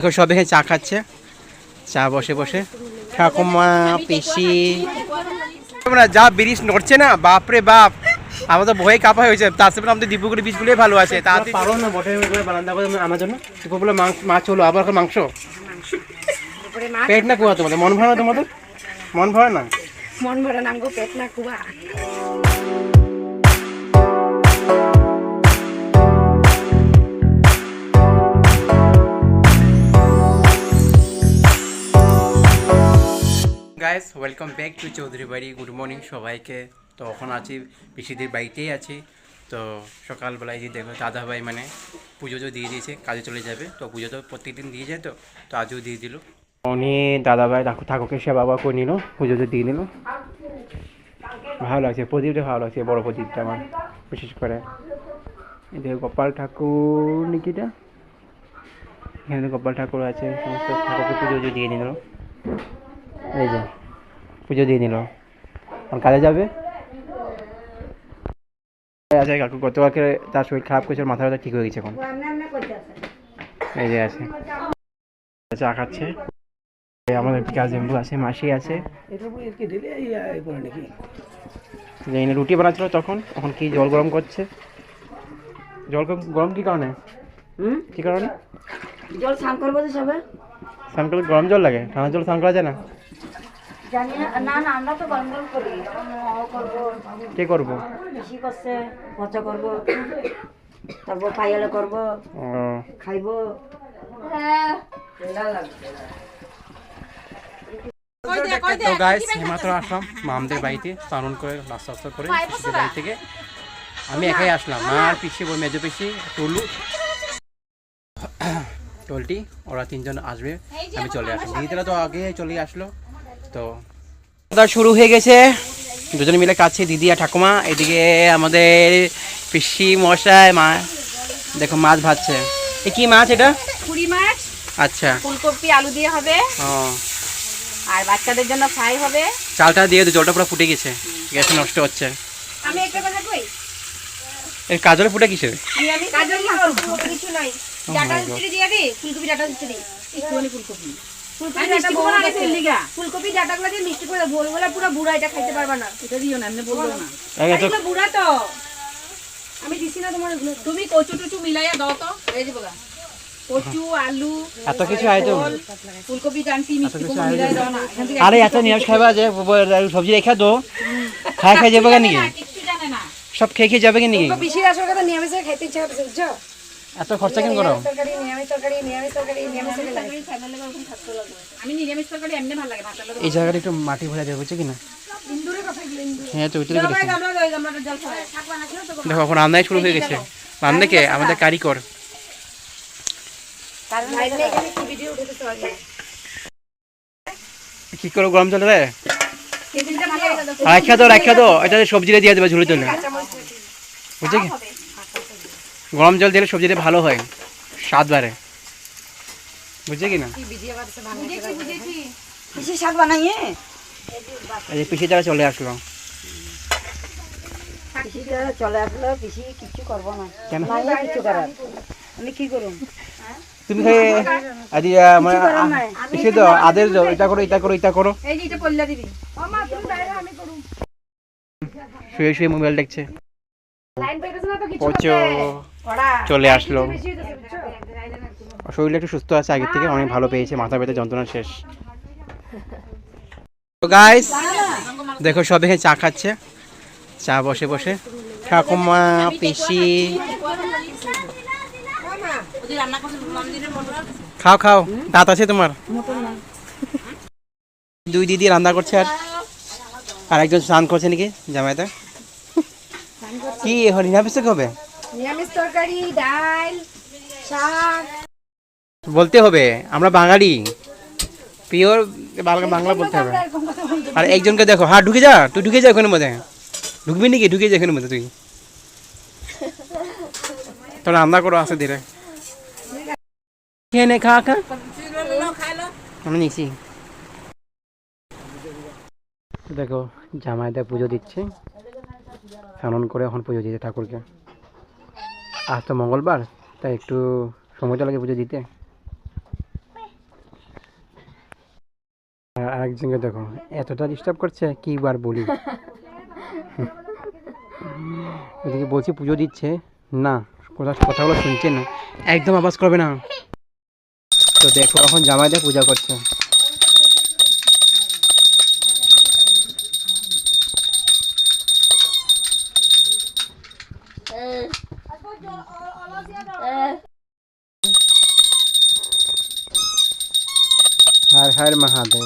দেখো সব এখানে চা খাচ্ছে, চা বসে বসে ঠাকুমা পিসি। তোমরা যা ব্রিজ নড়ছে না, বাপরে বাপ, আমার তো ভয়ে কাঁপা হয়েছে। তার সাথে আমাদের দিব্যগুড়ি বীজগুলোই ভালো আছে। তাতে পারো না বটে বারান্দা করে আমার জন্য দুপুরবেলা মাছ হলো, আবার মাংস। পেট না কুয়া তোমাদের, মন ভরে না তোমাদের? মন ভরে না, মন ভরে না, পেট না কুয়া। Guys welcome back to Chowdhury বাড়ি। গুড মর্নিং সবাইকে। তো এখন আছি পিসিদের বাড়িতেই আছি। তো সকালবেলায় যে দেখো দাদা ভাই মানে পুজো তো দিয়ে দিয়েছে, কাজে চলে যাবে। তো পুজো তো প্রত্যেকদিন দিয়ে যায়, তো আজও দিয়ে দিল। উনি দাদা ভাই ঠাকুরকে সেবা বাবা করে নিল, পুজো তো দিয়ে নিল। ভালো লাগছে, প্রদীপটা ভালো লাগছে, বড় প্রদীপটা আমার বিশেষ করে। এই যে গোপাল ঠাকুর নিকিটা, এখানে গোপাল ঠাকুর আছে, সমস্ত ঠাকুরকে পুজো দিয়ে নিল। এই যে পুজো দিয়ে নিল, এখন কাজে যাবে। আচ্ছা কাকু গতকালকে তার শরীর খারাপ করেছে, মাথা ব্যথা ঠিক হয়ে গেছে এখন। এই যে আছে চা খাচ্ছে। আমাদের কাজিনবু আছে, মাসি আছে। রুটি বানাচ্ছিল তখন, এখন কি জল গরম করছে। জল গরম কি কারণে? কি কারণে জল স্নান করবো তো সবে। স্নান করলে গরম জল লাগে, ঠান্ডা জল স্নান করা যায় না? জানি না, না না আমরা তো গরম জল করি। কে করবো? বেশি করছে, পচা করবো, তারপর পাইলে করবো, খাইবো। তো গাইস মাত্র আসলাম মামদের বাড়িতে, স্নান করে নাস্তা টাস্তা করে পিসিদের বাড়ি থেকে আমি একাই আসলাম। আর পিসি ওই মেজো পিসি টলটি, ওরা তিনজন আসবে, আমি চলে আসলাম। দিদিরা তো আগে চলে আসলো। তো শুরু হয়ে গেছে, দুজন মিলে কাছে দিদি আর ঠাকুমা। এদিকে আমাদের পিসি মশাই মা দেখো মাছ ভাজছে। এ কি মাছ এটা? পুরি মাছ। আচ্ছা, ফুলকপি আলু দিয়ে হবে। আর বাচ্চাদের জন্য ফ্রাই হবে। চালটা দিয়ে দে, জলটা পুরো ফুটে গেছে, গ্যাস নষ্ট হচ্ছে। আমি একটা কথা কই, এর কাজলে ফুটে কিসে? আমি কাজল না কিছু নাই, ডাটা ছিড়ে দিয়ে দে, ফুলকপি ডাটা ছিড়ে একটুখানি ফুলকপি ফুলকপি ডাটাগুলো দিয়ে মিষ্টি করে ভোরবেলা পুরো বুড়া, এটা খাইতে পারবা না, এটা দিও না, আমি বলবো না এটা বুড়া। তো আমি দিছি না তোমার, তুমি কচু টুচু মিলাইয়া দাও তো, এই যে বগা কচু আলু এত কিছু আইটেম, ফুলকপি ডান্টি মিষ্টি করে মিলাই দাও না। আরে এত নিরামিষ খাইবা যে সবজি রেখা দো, খাই খাই যাবে কেন? কিছু জানে না, সব খেয়ে খেয়ে যাবে কেন? বেশি আসল কথা নিরামিষ খাইতে ইচ্ছা করছে, বুঝছো? এত খরচা কেন করো? তরকারি নিরামিষ তরকারি নিরামিষ তরকারি নিরামিষ তরকারি খাইলে এরকম খাতে লাগে। আমি নিরামিষ তরকারি এমনি ভালো লাগে, ভাত লাগে। এই জায়গাটা একটু মাটি ভরা যাবে, বুঝছো কিনা? ইন্দুরে কথা গেল, ইন্দুরে। হ্যাঁ তো উঠে গেছে। আমরা জল খাই, শাক বানাছিল তো। দেখো এখন রান্নাই শুরু হয়ে গেছে। রান্না কে? আমাদের কারিগর। কারণ লাইভ নেই, এখানে কি ভিডিও উঠেছে আগে। কি করো গরম জল রে? টেবিলটা ভালো রাখা দাও, এটা সবজিটা দিয়ে দেবে ঝুড়ি তুলে, বুঝছো কি? গরম জল দিলে সবজিটা ভালো হয়, স্বাদ বাড়ে, বুঝছো কি না? বেশি শাক বানাইয়ে এই যে পিসি তারা চলে আসলো। চলে আসলো, বেশি কিছু করবো না। কেন? কিছু করার আমি কি করুন? তুমি পিসি তো আদের এটা করো এটা করো এটা করো, এই যে এটা পল্লা দিবি। ও মা তুমি বাইরে, আমি করুম। শুয়ে শুয়ে মোবাইল দেখছে। লাইন পাইতেছ না তো কিছু পচো চলে আসলো। শরীরটা একটু সুস্থ আছে আগের থেকে, অনেক ভালো পেয়েছে, মাথা ব্যথা যন্ত্রণা শেষ। তো গাইস দেখো সব এখানে চা খাচ্ছে, চা বসে বসে ঠাকুমা পিসি। খাও খাও, দাঁত আছে তোমার? দুই দিদি রান্না করছে, আর একজন স্নান করছে নাকি জামাইতে। কি এখন নিরামিষ হবে? নিরামিষ তরকারি, ডাল, শাক। বলতে হবে আমরা বাঙালি, পিওর বাংলা বলতে হবে। আর একজনকে দেখো, হ্যাঁ ঢুকে যা, তুই ঢুকে যা ওখানের মধ্যে। ঢুকবি নাকি? ঢুকে যা এখানের মধ্যে তুই। তোর রান্না করো আসে ধীরে, খেয়ে নে, খা খা, আমি নিছি। দেখো জামাইদা পুজো দিচ্ছে, স্নান করে এখন পুজো দিতে ঠাকুরকে। আজ তো মঙ্গলবার, তাই একটু সময়টা লাগে পুজো দিতে। আরেকজনকে দেখো এতটা ডিস্টার্ব করছে কি বার বলি। এদিকে বলছি পুজো দিচ্ছে না, কথাগুলো শুনছে না, একদম আওয়াজ করবে না। তো দেখো এখন জামাইদের পূজা করছে। हर हर महादेव।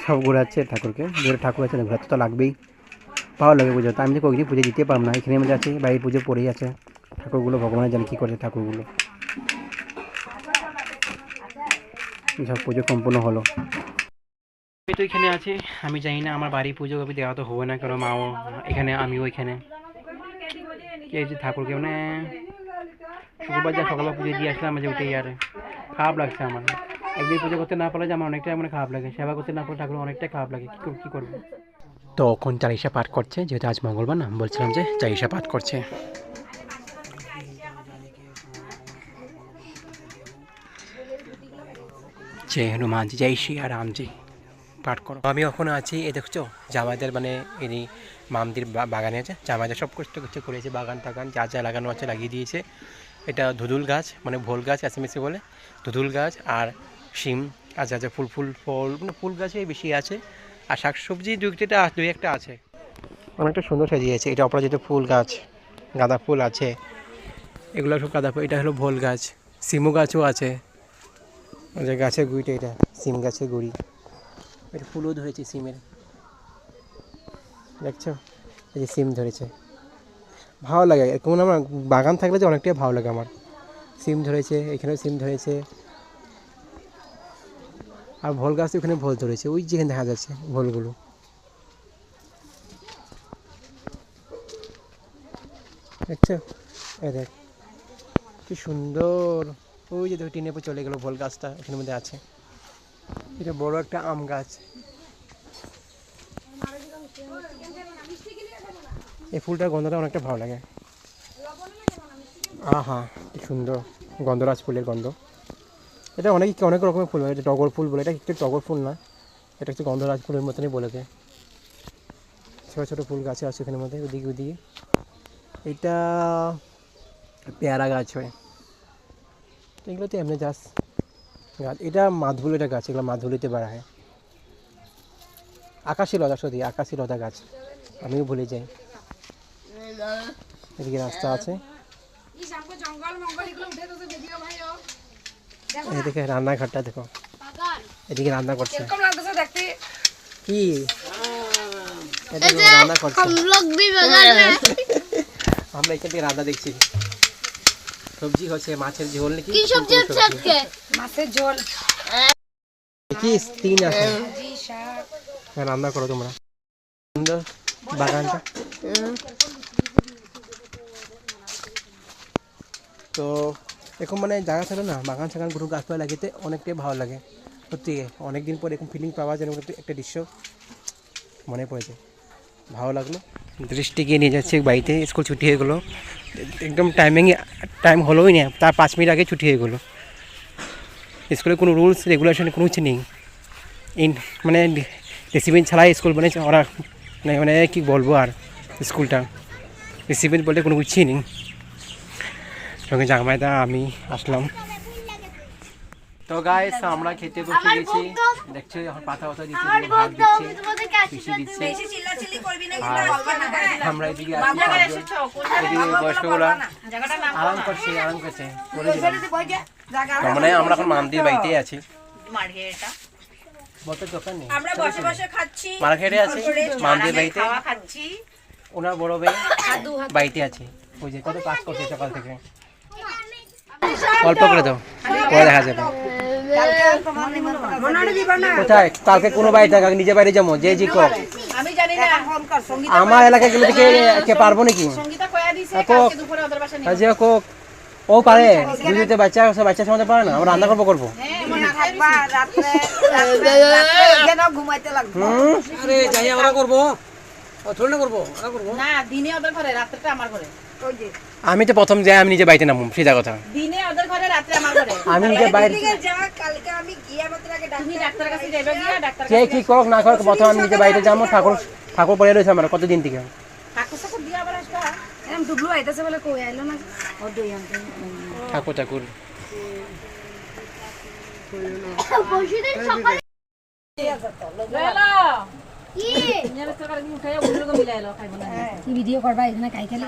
সব ঘোরাচ্ছে ঠাকুরকে, ঘুরে ঠাকুর আছে না, ঘোরাতে তো লাগবেই, ভালো লাগে পুজো। তো আমি তো কয়েকদিন পুজো দিতে পারবো না, এখানে মধ্যে আছে বাড়ির পুজো পড়েই আছে, ঠাকুরগুলো ভগবানের জানে কী করে ঠাকুরগুলো। সব পুজো সম্পূর্ণ হলো। আমি তো এখানে আছি, আমি জানি না আমার বাড়ির পুজো কবে দেওয়া তো হবে না, কারণ মাও এখানে আমিও এখানে এই যে ঠাকুরকে মানে শুক্রবার যা সকালে পুজো দিয়ে আসলাম, যে ওইটাই আর খারাপ লাগছে আমার। একদিন পুজো করতে না পারলে যে আমার অনেকটাই মানে খারাপ লাগে, সেবা করতে না পারলে ঠাকুর অনেকটাই খারাপ লাগে, কী করবো। তো এখন চালিশা পাঠ করছে, যেহেতু আজ মঙ্গলবার না, বলছিলাম যে চালিশা পাঠ করছে। জয় হনুমান জি, জয় শ্রী রামজি পাঠ করো। আমি এখন আছি, এ দেখছো জামাইদের মানে এরই মামদির বাগানে আছে, জামাইদের সব কষ্ট করছে করেছে, বাগান টাগান যা যা লাগানো আছে লাগিয়ে দিয়েছে। এটা ধুদুল গাছ, মানে ভোল গাছ এসএমএসি বলে, ধুদুল গাছ আর শিম আছে, আছে ফুল মানে ফুল গাছই বেশি আছে, আর শাকসবজি দুই একটা আছে। অনেকটা সুন্দর সাজিয়েছে। এটা অপরাজিত ফুল গাছ, গাঁদা ফুল আছে, এগুলো সব গাঁদা ফুল। এটা হলো ভোল গাছ, সিমু গাছও আছে, যে গাছের গুঁড়িটা, এটা সিম গাছের গুঁড়ি, এটা ফুলও ধরেছে সিমের, দেখছো এই যে সিম ধরেছে। ভালো লাগে এরকম আমার বাগান থাকলে যে অনেকটাই ভালো লাগে আমার। সিম ধরেছে, এখানেও সিম ধরেছে, আর ভোল গাছ ওখানে ভোল ধরেছে, ওই যেখানে দেখা যাচ্ছে ভোলগুলো। দেখছো এই দেখ কি সুন্দর, ওই যে দেখো টিনের উপর চলে গেলো ভোল গাছটা, ওখানের মধ্যে আছে। এটা বড় একটা আম গাছ, এই ফুলটার গন্ধটা অনেকটা ভালো লাগে। আহা কি সুন্দর গন্ধরাজ ফুলের গন্ধ। এটা অনেক রকমের ফুল, এটা টগর ফুল বলে, এটা একটু টগর ফুল না, এটা হচ্ছে গন্ধরাজ ফুলের মতনই বলেছে। ছোটো ছোটো ফুল গাছে আছে এখানের মধ্যে, ওদিকে এটা পেয়ারা গাছ হয়, এগুলো তো এমনি গাছ। এটা মাধুলি, এটা গাছ, এগুলো মাধুলিতে বেড়া হয়। আকাশী লতা গাছ, আমিও ভুলে যাই। এদিকে রাস্তা আছে, এদিকে রান্নাঘরটা দেখো, এদিকে রান্না করছে কি, রান্না করছে, আমরা এখান থেকে রান্না দেখছি। সবজি হচ্ছে মাছের ঝোল নাকি, মাছের ঝোল কি তিন আছে, রান্না করো তোমরা। সুন্দর বাগানটা। তো এরকম মানে জায়গা ছিল না, বাগান ছাগান গুরু গাছপালা লাগিতে অনেকটাই ভালো লাগে সত্যি। অনেকদিন পর এরকম ফিলিং পাওয়া যায়, একটা দৃশ্য মনে পড়েছে, ভালো লাগলো। দৃষ্টি গিয়ে নিয়ে যাচ্ছে বাড়িতে, স্কুল ছুটি হয়ে গেলো একদম টাইম হলোই না, তার 5 মিনিট আগে ছুটি হয়ে গেলো। স্কুলে কোনো রুলস রেগুলেশন কোনো কিছু নেই, মানে ডিসিপ্লিন ছাড়াই স্কুল বানিয়েছে ওরা, মানে কী বলবো আর, স্কুলটা ডিসিপ্লিন বলতে কোনো কিছুই নেই। সঙ্গে জামাইদা আমি আসলাম। তো গাইস আমরা খেতে বসে গেছি, দেখছো এখন পাতা দিচ্ছে, ভাত দিচ্ছে, পিষে দিচ্ছে। আমরা এদিকে আছি, এদিকে বয়স্কগুলা আরাম করছে। মানে আমরা এখন মামদির বাড়িতেই আছি, বলতে দোকান নেই, আমরা বসে বসে খাচ্ছি, মার্কেটে আছি মামদির বাড়িতে। খাচ্ছি, ওনার বড় ভাই বাড়িতে আছে, ওই যে কত কাজ করছে সকাল থেকে। অল্প করে দাও, পরে দেখা যাবে। কোথায় কালকে কোনো বাড়িতে থাকা নিজে বাইরে যাবো যে জি কর। আমি জানি না আমার এলাকায় গেলে থেকে কে পারবো নাকি? সঙ্গীতা কয়া দিছে কাকু, কালকে দুপুরে ওদের বাসা নিয়ে যে কোক ও পারে, দুদিতে বাচ্চা আছে, বাচ্চা সমাজে পারে না, আমরা রান্না করবো। আরে যাই আমরা করবো, থোড়ি না করবো, ওরা করবো। না দিনে ওদের ঘরে, রাত্রেটা আমার ঘরে। আমি তো প্রথম যাই, আমি নিজে বাড়িতে নামবো, সিধা কথা। দিনে ওদের ঘরে, রাত্রে আমার ঘরে। আমি নিজে বাইরে তুমি ডাক্তারের কাছে যাবে গিয়া ডাক্তার কে কি করুক না করুক, প্রথম আমি নিজে বাড়িতে যাবো। ঠাকুর ঠাকুর পড়ে রয়েছে আমার কতদিন থেকে। ঠাকুর সাকুর দিয়া আবার আসবা। এরম ডুবলু আইতাছে বলে কই আইলো না ও দুই আনতে ঠাকুর ঠাকুর বসিদের সকালে হ্যালো কি নিয়ারে সরকার কি খাইয়া গুলোকে মিলাই এলো খাইবো না। কি ভিডিও করবা এখানে কাই খালি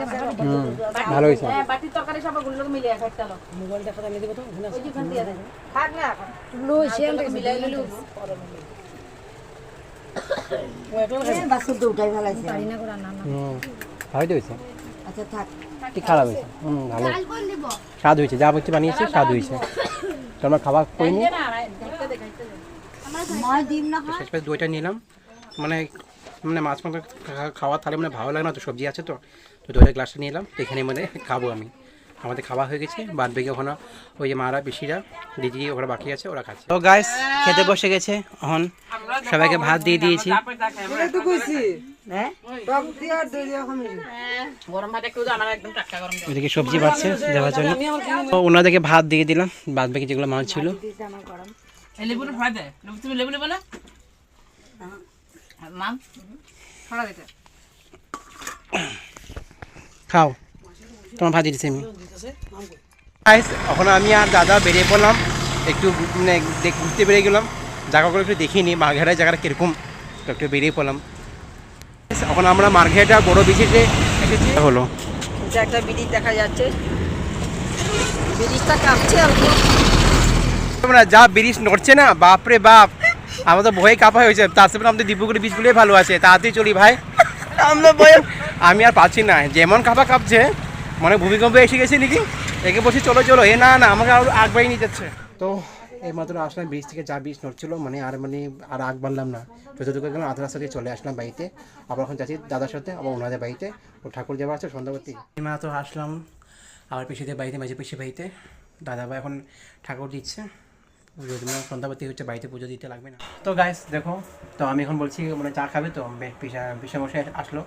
ভালো হয়েছে। হ্যাঁ বাটির তরকারি সব গুলোকে মিলাই খাইতালো। মোবাইলটা কথা নিয়ে দেবো তো, ওই যে খান দিয়া দেন। থাক না এখন। ডুবলু সেম মিলাই লইলু। বাসুর তো উঠাই ফেলাইছে পারি না করা না না ভালোই তো হয়েছে, আচ্ছা থাক কি খারাপ হয়েছে? ভালো চাল কোন দিব স্বাদ হয়েছে, যা বলছি বানিয়েছে স্বাদ হয়েছে। তোমার খাবার করিনি, দে না দেখতে দে খাইতে দে। মই দিম না শেষ পেয়ে দইটা নিলাম। মানে মানে মাছ মাংস খাওয়া থালে মানে ভালো লাগে না, তো সবজি আছে তো, তো দইটা গ্লাসটা নিলাম, তো এখানে মানে খাবো আমি। আমাদের খাওয়া হয়ে গেছে, বাদ বাকি ওখানে ওই যে মারা পিসিরা দিদি ওরা বাকি আছে, ওরা খাচ্ছে। তো গাইস খেতে বসে গেছে, এখন সবাইকে ভাত দিয়ে দিয়েছি। গরম ভাত একটু দাও, আমার একদম টাটকা গরম দাও। ওইদিকে সবজি বাড়ছে দেওয়ার জন্য, তো ওনাদেরকে ভাত দিয়ে দিলাম, বাদ বাকি যেগুলো মাছ ছিল। এই লেবুটা ফ্রাই দে। তুমি লেবু নেবে না? মাম ফড়া দিতে। খাও, তোমার ভাত দিতেছি আমি। গাইস এখন আমি আর দাদা বেরিয়ে পড়লাম, একটু মানে ঘুরতে বেরিয়ে গেলাম, জায়গাগুলো একটু দেখিনি, মার্ঘেটার জায়গাটা কীরকম, তো একটু বেরিয়ে পড়লাম। এখন আমরা মার্ঘেটা বড় বিচিতে এসেছি। হলো এটা একটা ব্রিজ দেখা যাচ্ছে, ব্রিজটা কাঁপছে আর কি। না যা ব্রিজ নড়ছে না, বাপরে বাপ, আমার তো ভয়ে কাঁপা হয়েছে। তার সাথে আমাদের দীপুকুড়ি বীজগুলোই ভালো আছে, তাড়াতাড়ি চলি ভাই, আমরা ভয়ে আমি আর পাচ্ছি না, যেমন কাঁপা কাঁপছে, মানে ভূমিকম্প এসে গেছে নাকি। একে বসে চলো চলো, এ না না আমাকে আরো আগ বাড়িয়ে নিয়ে যাচ্ছে। তো এই মাত্র আসলাম ব্রিজ থেকে, যা ব্রিজ নড়ছিল মানে আর আগ বাড়লাম না, যতটুকু গেলাম আধা রাস্তা দিয়ে চলে আসলাম বাড়িতে। আবার এখন যাচ্ছি দাদার সাথে, আবার ওনাদের বাড়িতে, ও ঠাকুর যাওয়া আছে সন্ধ্যাবতী। এই মাত্র আসলাম আবার পিসিদের বাড়িতে, মাঝে পিসি বাড়িতে। দাদাভাই এখন ঠাকুর দিচ্ছে, সন্ধ্যাবতী হচ্ছে, বাড়িতে পুজো দিতে লাগবে না। তো গাইস দেখো, তো আমি এখন বলছি মানে চা খাবে, তো পিসামশাই আসলো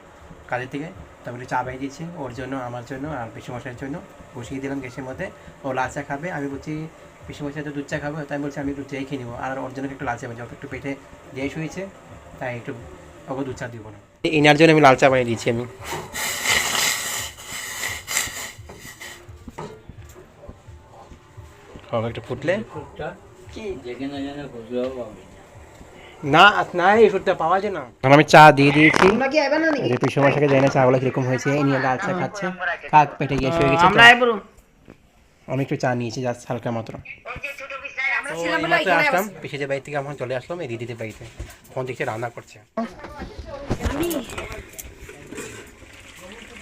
কাজের থেকে, তো আমি একটু চা বানিয়ে দিচ্ছি ওর জন্য, আমার জন্য আর পিসিমশাইয়ের জন্য। বসিয়ে দিলাম গ্যাসের মধ্যে, ও লাল চা খাবে, আমি বলছি পিসিমশাই তো দুধ চা খাবে, তাই বলছি আমি একটু চাই খেয়ে নেবো, আর ওর জন্য একটু লাল চা বানিয়ে, ওকে একটু পেটে গ্যাস হয়েছে, তাই একটু ওকে দুধ চা দিব না, এনার জন্য আমি লাল চা বানিয়ে দিচ্ছি আমি। একটু ফুটলে না না এই ফুটটা পাওয়া যায় না। আমি চা দিয়ে দিয়েছি, পিসমশাকে জানি না চাগুলো কিরকম হয়েছে, এই নিয়ে লাল চা খাচ্ছে, কাক পেটে গ্যাস হয়ে গেছে। আমি একটু চা নিয়েছি জাস্ট হালকা মাত্র। আসলাম পিসিদের বাড়ি থেকে, এখন চলে আসলাম এই দিদিদের বাড়িতে, ফোন দেখে রান্না করছে।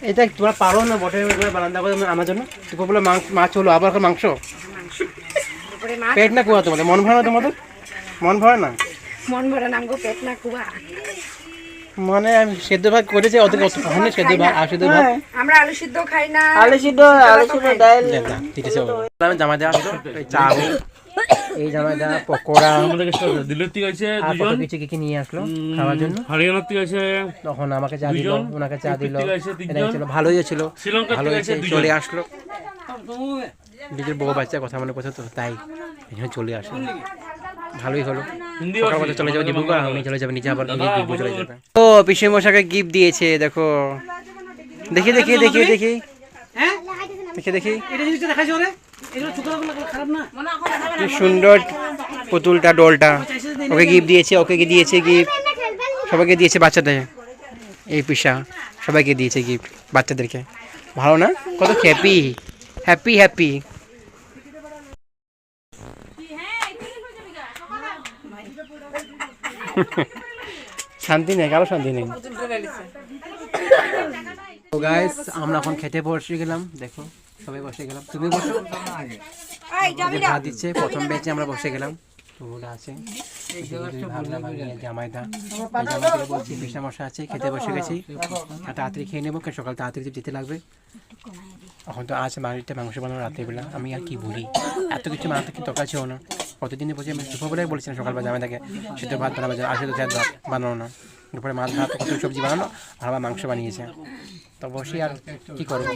এটা তোমরা পারো না বটে রান্না করে আমার জন্য, দুপুর বলে মাছ হলো, আবার মাংস, পেট না কুয়া তোমাদের, মন ভরে না তোমাদের, মন ভরে না, মন ভরে নাম গো পেট না কুয়া মানে আমি সেদ্ধ ভাত করেছি, ওদের কত খাওয়ানো সেদ্ধ ভাত আর সেদ্ধ ভাত, আমরা আলু সিদ্ধ খাই না, আলু সিদ্ধ ডাল। আমি জামা দেওয়া আসলো, চা এই জামা দেওয়া পকোড়া দিল্লির থেকে আছে আর কত দুজন, কিছু কি নিয়ে আসলো খাওয়ার জন্য। হরিয়ানার থেকে আছে তখন আমাকে চা দিল, ওনাকে চা দিল, থেকে আছে তিনজন, এটা ছিল ভালোই ছিল, শ্রীলঙ্কা ভালো থেকে হয়েছে, আছে দুজন। চলে আসলো। নিজের বউ বাচ্চা কথা মনে করছে তো, তাই এখানে চলে আসলো, ভালোই হলো। হিন্দি সকালবেলা চলে যাবে ডিব্রুগড়, আমি চলে যাবে নিজে, আবার নিজে ডিব্রুগড় চলে যাবে। তো পিসি মশাকে গিফট দিয়েছে, দেখো দেখি দেখি দেখি দেখি দেখি দেখি কি সুন্দর পুতুলটা, ডলটা ওকে গিফট দিয়েছে, ওকে দিয়েছে গিফট, সবাইকে দিয়েছে বাচ্চাদের, এই পিসা সবাইকে দিয়েছে গিফট বাচ্চাদেরকে, ভালো না? কত হ্যাপি হ্যাপি হ্যাপি। শান্তি নেই, কারো শান্তি নেই। তো গাইস আমরা এখন খেতে বসে গেলাম, দেখো সবাই বসে গেলাম, তুমি বসো। ওদের ভাত দিচ্ছে, প্রথম বেঁচে আমরা বসে গেলাম। তো ওরা আছে ভাবলাম জামাইদা জামাইদাকে বলছি পিসা মশা আছে, খেতে বসে গেছি। আর তাড়াতাড়ি খেয়ে নেবো, কারণ সকাল তাড়াতাড়ি যেতে লাগবে। এখন তো আছে বাড়িতে মাংস বানানো রাত্রিবেলা, আমি আর কি বলি, এত কিছু বানাতে কিন্তু দরকার ছিল না। প্রতিদিনে বসে আমি দুপুরবেলায় বলছিলাম সকালবেলা জামাইদাকে সেদ্ধ ভাত বানাবো, আর সেদ্ধ ভাত বানানো না, দুপুরে মাছ ভাত কত সবজি বানানো, আর আবার মাংস বানিয়েছে। তো বসি আর কি করবো,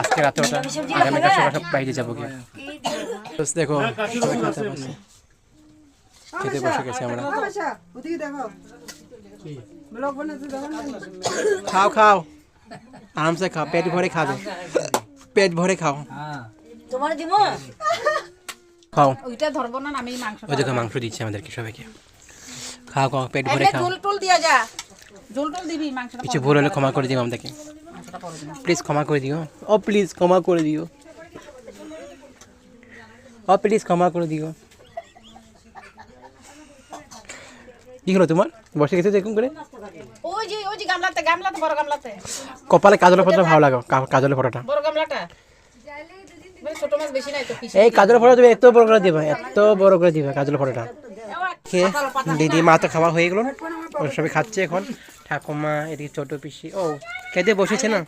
আজকে রাতে ওটা, আগামীকাল সকাল সব বাইরে যাবো গিয়ে। দেখো খেতে বসে গেছি আমরা। খাও খাও আরামসে খাও, পেট ভরে খাবে, পেট ভরে খাও। তোমার দিব খাও, ওইটা ধরবো না, আমি মাংস ওই দেখো মাংস দিচ্ছে আমাদেরকে সবাইকে। খাও খাও, পেট ভরে খাও। ঝোল টোল দিয়া যা, ঝোল টোল দিবি মাংসটা। কিছু ভুল হলে ক্ষমা করে দিও আমাদেরকে, প্লিজ ক্ষমা করে দিও। ও প্লিজ ক্ষমা করে দিও, ও প্লিজ ক্ষমা করে দিও। কি হলো তোমার, বসে গেছে এরকম করে? ওই যে গামলাতে বড় গামলাতে। কপালে কাজলের ফটোটা ভালো লাগো, কাজলের ফটোটা। বড় গামলাটা ছোট মাছ বেশি নাই তো, এই কাজলের ফটো তুমি এত বড় করে দিবা, এত বড় করে দিবা কাজলের ফটোটা। খেয়ে দিদি মা তো খাওয়া হয়ে গেল, ওর সবাই খাচ্ছে এখন। ঠাকুমা এদিকে ছোট পিসি ও খেতে বসেছে না,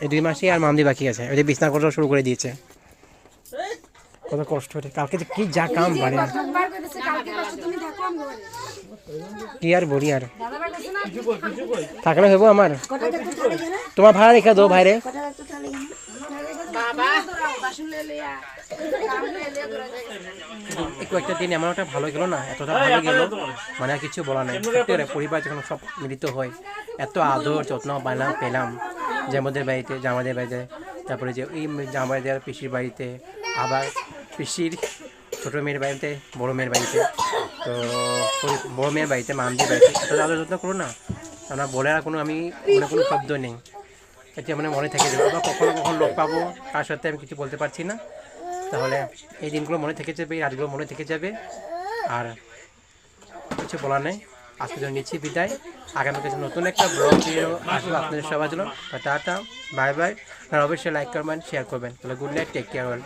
এই 2 মাসি আর মামদি বাকি আছে, ওই যে বিছনা করা শুরু করে দিয়েছে। কত কষ্ট হচ্ছে কালকে, যে কি যা কাম বাড়ে, কি আর বলি, আর থাকলে হবো আমার। তোমার ভাড়া রেখে দো ভাইরে। কয়েকটা দিন এমন একটা ভালো গেল না, এতটা ভালো গেল মানে আর কিছু বলা নাই। পরিবার যখন সব মিলিত হয়, এত আদর যত্ন পেলাম জামাইদের বাড়িতে, জামাইদের বাড়িতে, তারপরে যে ওই জামাইদের পিসির বাড়িতে, আবার পিসির ছোটো মেয়ের বাড়িতে, বড়ো মেয়ের বাড়িতে, তো বড়ো মেয়ের বাড়িতে, মামদির বাড়িতে, এত আদর যত্ন করো না, আমরা বলে আর কোনো আমি মনে কোনো শব্দ নেই। এটা মানে মনে থেকে যাবে, আবার কখনো কখনো লোক পাবো, কার সাথে আমি কিছু বলতে পারছি না। তাহলে এই দিনগুলো মনে থেকে যাবে, এই রাতগুলো মনে থেকে যাবে, আর কিছু বলার নেই। আজকে জন্য নিচ্ছি বিদায়, আগামী কাছে নতুন একটা ব্লগ ভিডিও আসবো আপনাদের সবার জন্য। Tata, bye bye. আর অবশ্যই লাইক করবেন, শেয়ার করবেন। তাহলে গুড নাইট, টেক কেয়ার।